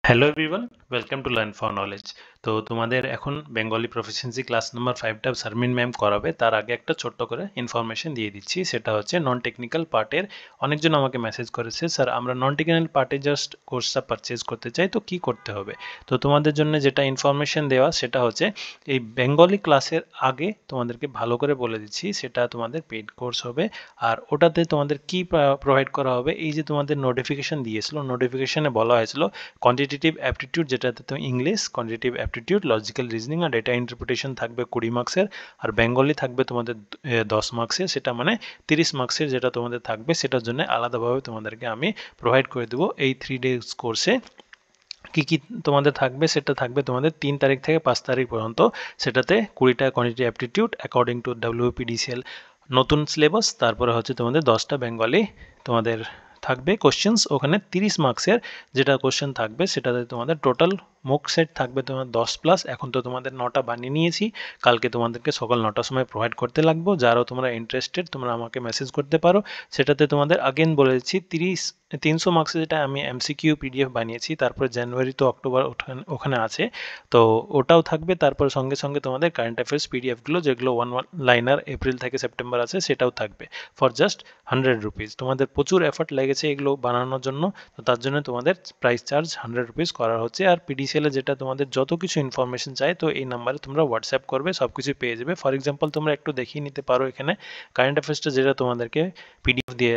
Hello everyone, welcome to learn for knowledge. তো তোমাদের এখন বেঙ্গলি প্রফিসিয়েন্সি ক্লাস নাম্বার 5টা শারমিন ম্যাম করাবে। তার আগে একটা ছোট্ট করে ইনফরমেশন দিয়ে দিচ্ছি, সেটা হচ্ছে নন টেকনিক্যাল পার্টের অনেকজন আমাকে মেসেজ করেছে, স্যার আমরা নন টেকনিক্যাল পার্টে জাস্ট কোর্সটা পারচেজ করতে চাই, তো কি করতে হবে। তো তোমাদের জন্য যেটা ইনফরমেশন দেওয়া সেটা হচ্ছে এই বেঙ্গলি ক্লাসের আগে তোমাদেরকে ভালো করে বলে দিচ্ছি, সেটা তোমাদের পেইড কোর্স হবে। আর ওটাতে তোমাদের কি প্রোভাইড করা হবে, এই যে তোমাদের নোটিফিকেশন দিয়েছিল, নোটিফিকেশনে বলা হয়েছিল কোয়ান্টিটেটিভ অ্যাপটিটিউড, যেটাতে তো English quantitative aptitude, logical reasoning আর ডেটা ইন্টারপ্রিটেশন থাকবে 20 মার্কসের, আর বেঙ্গলি থাকবে তোমাদের 10 মার্কসের। সেটা মানে 30 মার্কসের যেটা তোমাদের থাকবে, সেটার জন্য আলাদাভাবে তোমাদেরকে আমি প্রোভাইড করে দেবো এই 3 ডেজ কোর্সে। কি কি তোমাদের থাকবে, সেটা থাকবে তোমাদের 3 তারিখ থেকে 5 তারিখ পর্যন্ত। সেটাতে 20টা quantity aptitude according to WPDCL নতুন সিলেবাস, তারপরে হচ্ছে তোমাদের 10টা বেঙ্গলি তোমাদের থাকবে কোশ্চেন্স। ওখানে 30 মার্কসের যেটা কোশ্চেন থাকবে, সেটাতে তোমাদের টোটাল মুক সেট থাকবে তোমার 10+। এখন তো তোমাদের 9টা বানিয়ে নিয়েছি, কালকে তোমাদেরকে সকাল 9টার সময় প্রোভাইড করতে লাগবো। যারাও তোমরা ইন্টারেস্টেড তোমরা আমাকে মেসেজ করতে পারো। সেটাতে তোমাদের আগেন বলেছি 300 মার্কসের যেটা আমি MCQ PDF বানিয়েছি, তারপরে জানুয়ারি তো অক্টোবর ওখানে আছে, তো ওটাও থাকবে। তারপর সঙ্গে সঙ্গে তোমাদের কারেন্ট অ্যাফেয়ার্স PDFগুলো, যেগুলো ওয়ান লাইনার এপ্রিল থেকে সেপ্টেম্বর আছে, সেটাও থাকবে ফর জাস্ট 100 রুপিস। তোমাদের প্রচুর এফর্ট লেগেছে এগুলো বানানোর জন্য, তো তার জন্য তোমাদের প্রাইস চার্জ 100 রুপিস করা হচ্ছে। আর PDCL যেটা তোমাদের যত কিছু ইনফরমেশন চাই, তো এই নাম্বারে তোমরা হোয়াটসঅ্যাপ করবে, সব কিছু পেয়ে যাবে। ফর এক্সাম্পল তোমরা একটু দেখিয়ে নিতে পারো এখানে কারেন্ট অ্যাফেয়ার্সটা, যেটা তোমাদেরকে PDF দিয়ে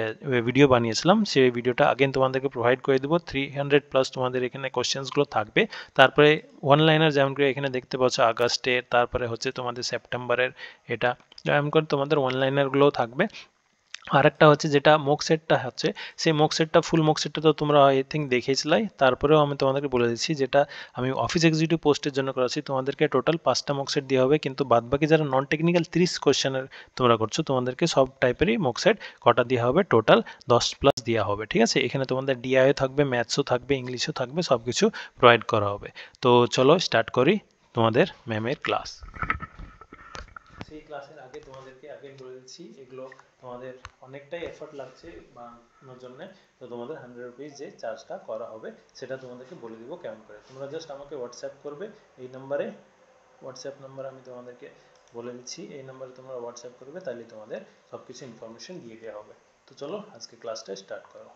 ভিডিও বানিয়েছিলাম, সেই ভিডিওটা আগেন তোমাদেরকে প্রোভাইড করে দেবো। 300+ তোমাদের এখানে কোশ্চেন্সগুলো থাকবে। তারপরে ওয়ান লাইনার যেমন করে এখানে দেখতে পাচ্ছ আগস্টের, তারপরে হচ্ছে তোমাদের সেপ্টেম্বরের, এটা যেমন করে তোমাদের ওয়ান লাইনারগুলোও থাকবে। আরেকটা হচ্ছে যেটা মক সেটটা হচ্ছে, সেই মক সেটটা ফুল মক সেটটা তো তোমরা আই থিঙ্ক দেখেছিলাই, তারপরেও আমি তোমাদেরকে বলে দিচ্ছি, যেটা আমি অফিস এক্সিকিউটিভ পোস্টের জন্য করাচ্ছি, তোমাদেরকে টোটাল 5টা মক সেট দেওয়া হবে। কিন্তু বাদবাকি যারা নন টেকনিক্যাল 30 কোশ্চেনের তোমরা করছো, তোমাদেরকে সব টাইপেরই মক সেট কটা দেওয়া হবে, টোটাল 10+ দেওয়া হবে। ঠিক আছে, এখানে তোমাদের DIও থাকবে, ম্যাথসও থাকবে, ইংলিশও থাকবে, সব কিছু প্রোভাইড করা হবে। তো চলো স্টার্ট করি তোমাদের ম্যামের ক্লাস। সেই ক্লাসের আগে তোমাদেরকে আগে বলে দিচ্ছি, এগুলো তোমাদের অনেকটাই এফর্ট লাগছে বানানোর জন্য, তো তোমাদের 100 রুপিস যে চার্জটা করা হবে, সেটা তোমাদেরকে বলে দিব কেমন করে। তোমরা জাস্ট আমাকে হোয়াটসঅ্যাপ করবে এই নাম্বারে, হোয়াটসঅ্যাপ নাম্বার আমি তোমাদেরকে বলে দিচ্ছি, এই নাম্বারে তোমরা হোয়াটসঅ্যাপ করবে, তাহলে তোমাদের সব কিছু ইনফরমেশন দিয়ে দেওয়া হবে। তো চলো আজকে ক্লাসটা স্টার্ট করো।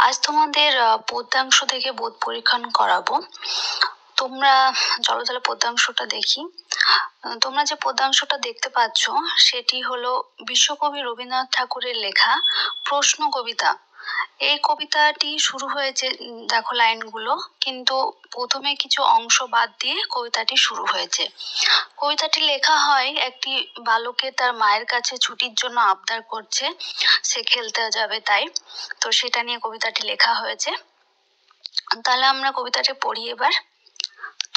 আজ তোমাদের পদ্যাংশ থেকে বোধ পরীক্ষণ করাবো। তোমরা চলো তাহলে পদ্যাংশটা দেখি। তোমরা যে পদ্যাংশটা দেখতে পাচ্ছ, সেটি হলো বিশ্বকবি রবীন্দ্রনাথ ঠাকুরের লেখা প্রশ্ন কবিতা। এই কবিতাটি শুরু হয়েছে, দেখো লাইনগুলো, কিন্তু প্রথমে কিছু অংশ বাদ দিয়ে কবিতাটি শুরু হয়েছে। কবিতাটি লেখা হয় একটি বালকের তার মায়ের কাছে ছুটির জন্য আবদার করছে, সে খেলতে যাবে তাই, তো সেটা নিয়ে কবিতাটি লেখা হয়েছে। তাহলে আমরা কবিতাটি পড়ি এবার।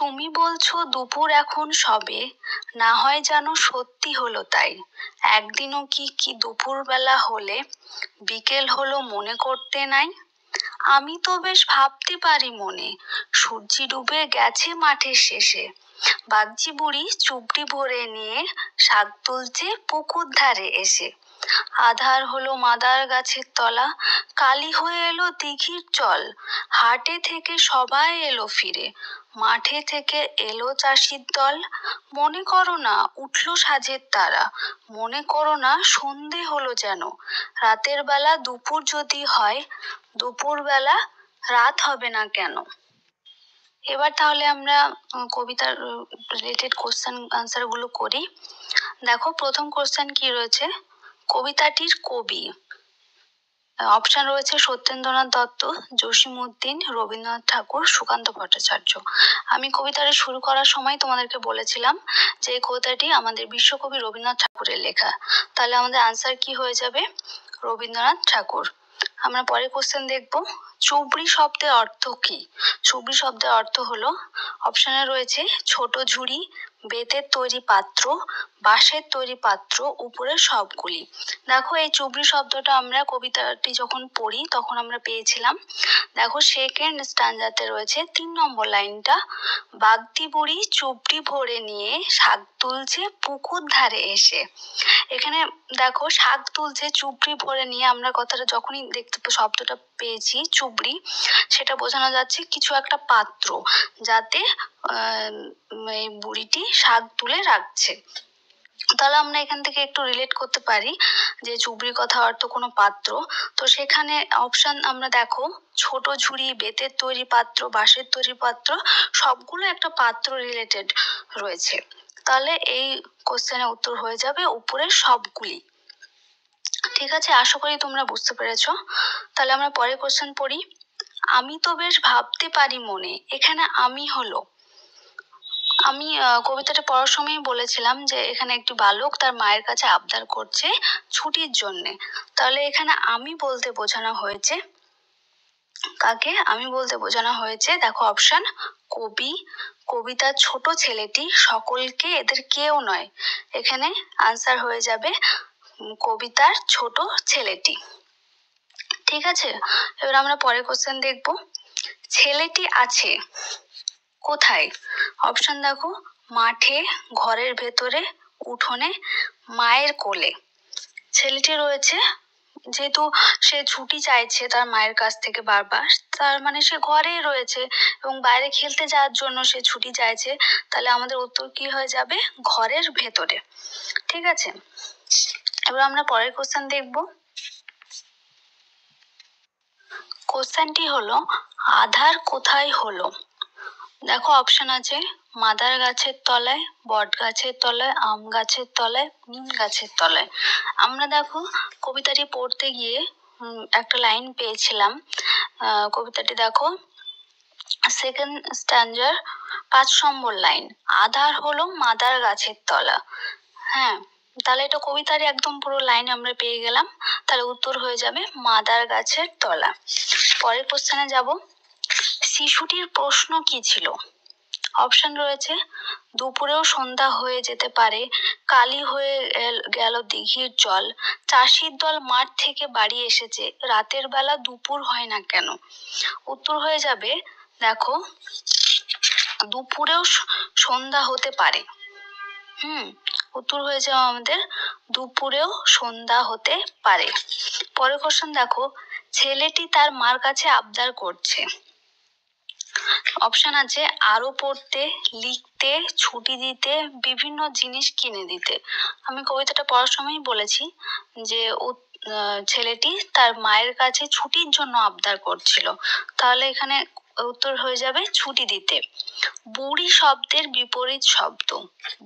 তুমি বলছো দুপুর এখন সবে, না হয় জানো সত্যি হলো তাই। একদিনও কি দুপুর বেলা হলে বিকেল হলো মনে করতে নাই। আমি তো বেশ ভাবতে পারি মনে, সূর্যি ডুবে গেছে মাঠের শেষে। বাগজি বুড়ি চুবড়ি ভরে নিয়ে শাক তুলছে পুকুর ধারে এসে। আধার হলো মাদার গাছের তলা, কালি হয়ে এলো দিঘির জল। হাটে থেকে সবাই এলো ফিরে, মাঠে থেকে এলো চাষির দল। মনে করো না উঠলো সাজের তারা, মনে করো না সন্ধে হলো যেন। রাতের বেলা দুপুর যদি হয়, দুপুর বেলা রাত হবে না কেন। এবার তাহলে আমরা কবিতার রিলেটেড কোশ্চেন আনসার গুলো করি। দেখো প্রথম কোশ্চেন কি রয়েছে, কবিতাটির কবি। অপশন রয়েছে সত্যেন্দ্রনাথ দত্ত, জসীমউদ্দিন, রবীন্দ্রনাথ ঠাকুর, সুকান্ত ভট্টাচার্য। আমি কবিতাটি শুরু করার সময় তোমাদেরকে বলেছিলাম যে এই কবিতাটি আমাদের বিশ্বকবি রবীন্দ্রনাথ ঠাকুরের লেখা, তাহলে আমাদের আনসার কি হয়ে যাবে, রবীন্দ্রনাথ ঠাকুর। আমরা পরের কোশ্চেন দেখব, চুবড়ি শব্দের অর্থ কি। চুবড়ি শব্দের অর্থ হলো, অপশনে রয়েছে ছোট ঝুড়ি, বেতের তৈরি পাত্র, বাঁশের তৈরি পাত্র, উপরের সবগুলি। দেখো এই চুবড়ি শব্দটা আমরা কবিতাটি যখন পড়ি তখন আমরা পেয়েছিলাম। দেখো সেকেন্ড স্ট্যান্জাতে রয়েছে 3 নম্বর লাইনটা, বাগদি বুড়ি চুবড়ি ভরে নিয়ে শাক তুলছে পুকুর ধারে এসে। এখানে দেখো শাক তুলছে চুবড়ি ভরে নিয়ে, আমরা কথাটা যখনই দেখতে শব্দটা পেয়েছি চুবড়ি, সেটা বোঝানো যাচ্ছে কিছু একটা পাত্র যাতে এই বুড়িটি শাক তুলে রাখছে। তাহলে আমরা এখান থেকে একটু রিলেট করতে পারি যে চুবড়ির কথা অর্থ কোনো পাত্র। তো সেখানে অপশন আমরা দেখো ছোট ঝুড়ি, বেতের তৈরি পাত্র, বাঁশের তৈরি পাত্র, সবগুলো একটা পাত্র রিলেটেড রয়েছে। তাহলে এই কোশ্চেনের উত্তর হয়ে যাবে উপরের সবগুলি। ঠিক আছে, আশা করি তোমরা বুঝতে পেরেছো। তাহলে আমরা পরের কোশ্চেন পড়ি। আমি তো বেশ ভাবতে পারি মনে, এখানে আমি হলো, আমি কবিতাটা পড়ার সময় বলেছিলাম যে এখানে একটি বালক তার মায়ের কাছে আবদার করছে ছুটির জন্যে। তাহলে এখানে আমি বলতে বোঝানো হয়েছে কাকে? আমি বলতে বোঝানো হয়েছে, দেখো অপশন কবি, কবিতার ছোট ছেলেটি, সকলকে, এদের কেউ নয়। এখানে আনসার হয়ে যাবে কবিতার ছোট ছেলেটি। ঠিক আছে, এবার আমরা পরের কোশ্চেন দেখব। ছেলেটি আছে কোথায়? অপশন দেখো মাঠে, ঘরের ভেতরে, উঠোনে, মায়ের কোলে। ছেলেটি রয়েছে, যেহেতু সে ছুটি চাইছে তার মায়ের কাছ থেকে বারবার, তার মানে সে ঘরেই রয়েছে এবং বাইরে খেলতে যাওয়ার জন্য সে ছুটি চাইছে। তাহলে আমাদের উত্তর কি হয়ে যাবে? ঘরের ভেতরে। ঠিক আছে, এবার আমরা পরের কোশ্চেন দেখব। কোশ্চেনটি হলো আধার কোথায় হলো? দেখো অপশন আছে মাদার গাছের তলায়, বট গাছের তলায়, আম গাছের তলায়, নিম গাছের তলায়। আমরা দেখো কবিতাটি পড়তে গিয়ে একটা লাইন পেয়েছিলাম। কবিতাটি দেখো সেকেন্ড স্ট্যান্জার 5 নম্বর লাইন, আধার হলো মাদার গাছের তলা। হ্যাঁ, তাহলে এটা কবিতার একদম পুরো লাইন আমরা পেয়ে গেলাম। তাহলে উত্তর হয়ে যাবে মাদার গাছের তলা। পরের কোশ্চেনে যাব। শিশুটির প্রশ্ন কি ছিল? অপশন রয়েছে দুপুরেও সন্ধ্যা হয়ে যেতে পারে, কালি হয়ে গেল দিঘির জল, চাষির দল মাঠ থেকে বাড়ি এসেছে, রাতের বেলা দুপুর হয় না কেন? উত্তর হয়ে যাবে দেখো দুপুরেও সন্ধ্যা হতে পারে। উত্তর হয়ে যাবে আমাদের দুপুরেও সন্ধ্যা হতে পারে। পরের কোশ্চেন দেখো, ছেলেটি তার মার কাছে আবদার করছে। অপশন আছে আরো পড়তে, লিখতে, ছুটি দিতে, বিভিন্ন জিনিস কিনে দিতে। আমি কবিতাটা পড়ার সময় বলেছি যে ছেলেটি তার মায়ের কাছে ছুটির জন্য আবদার করছিল। তাহলে এখানে উত্তর হয়ে যাবে ছুটি দিতে। বুড়ি শব্দের বিপরীত শব্দ,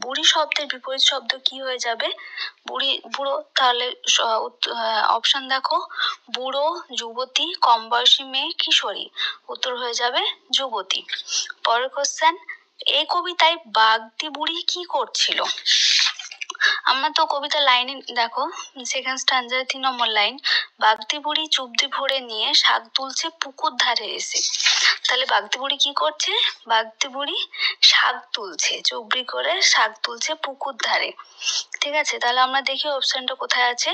বুড়ি শব্দের বিপরীত শব্দ কি হয়ে যাবে? বুড়ি, বুড়ো। তাহলে অপশন দেখো বুড়ো, যুবতী, কম বয়সী মেয়ে, কিশোরী। উত্তর হয়ে যাবে যুবতী। পরের কোশ্চেন, এই কবিতায় বাগদি বুড়ি কি করছিল? আমরা তো কবিতার লাইনে দেখো সেকেন্ড স্ট্যান্জার 3 নম্বর লাইন, বাগদি বুড়ি চুবড়ি ভরে নিয়ে শাক তুলছে পুকুর ধারে এসে। তাহলে বাগদি বুড়ি কি করছে? বাগদি বুড়ি শাক তুলছে, চুবড়ি করে শাক তুলছে পুকুর ধারে। ঠিক আছে, তাহলে আমরা দেখি অপশনটা কোথায় আছে।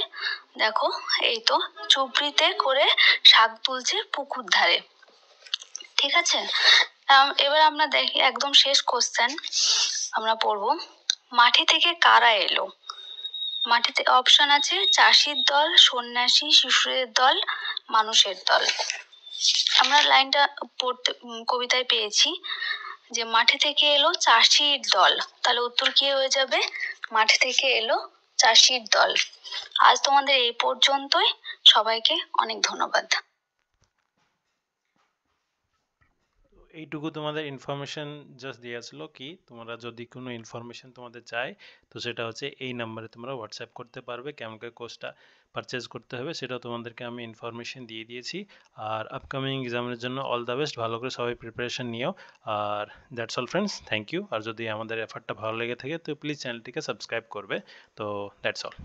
দেখো এই তো চুবড়িতে করে শাক তুলছে পুকুর ধারে। ঠিক আছে, এবার আমরা দেখি একদম শেষ কোশ্চেন আমরা পড়বো। মাঠে থেকে কারা এলো? মাটিতে অপশন আছে চাষির দল, সন্ন্যাসী, শিশুদের দল, মানুষের দল। আমরা লাইনটা পড়তে কবিতায় পেয়েছি যে মাঠে থেকে এলো চাষির দল। তাহলে উত্তর কি হয়ে যাবে? মাঠে থেকে এলো চাষির দল। আজ তোমাদের এই পর্যন্তই। সবাইকে অনেক ধন্যবাদ। এইটুকু তোমাদের ইনফরমেশন জাস্ট দেওয়া ছিল কি তোমরা যদি কোনো ইনফরমেশন তোমাদের চাই তো সেটা হচ্ছে এই নাম্বারে তোমরা হোয়াটসঅ্যাপ করতে পারবে, কেমন করে কোর্সটা পারচেজ করতে হবে সেটা তোমাদেরকে আমি ইনফরমেশন দিয়ে দিয়েছি। আর আপকামিং এক্সামের জন্য অল দ্য বেস্ট, ভালো করে সবাই প্রিপারেশন নিও। আর that's all friends, thank you. আর যদি আমাদের এফার্টটা ভালো লেগে থাকে তো প্লিজ চ্যানেলটিকে সাবস্ক্রাইব করবে। তো দ্যাটস অল।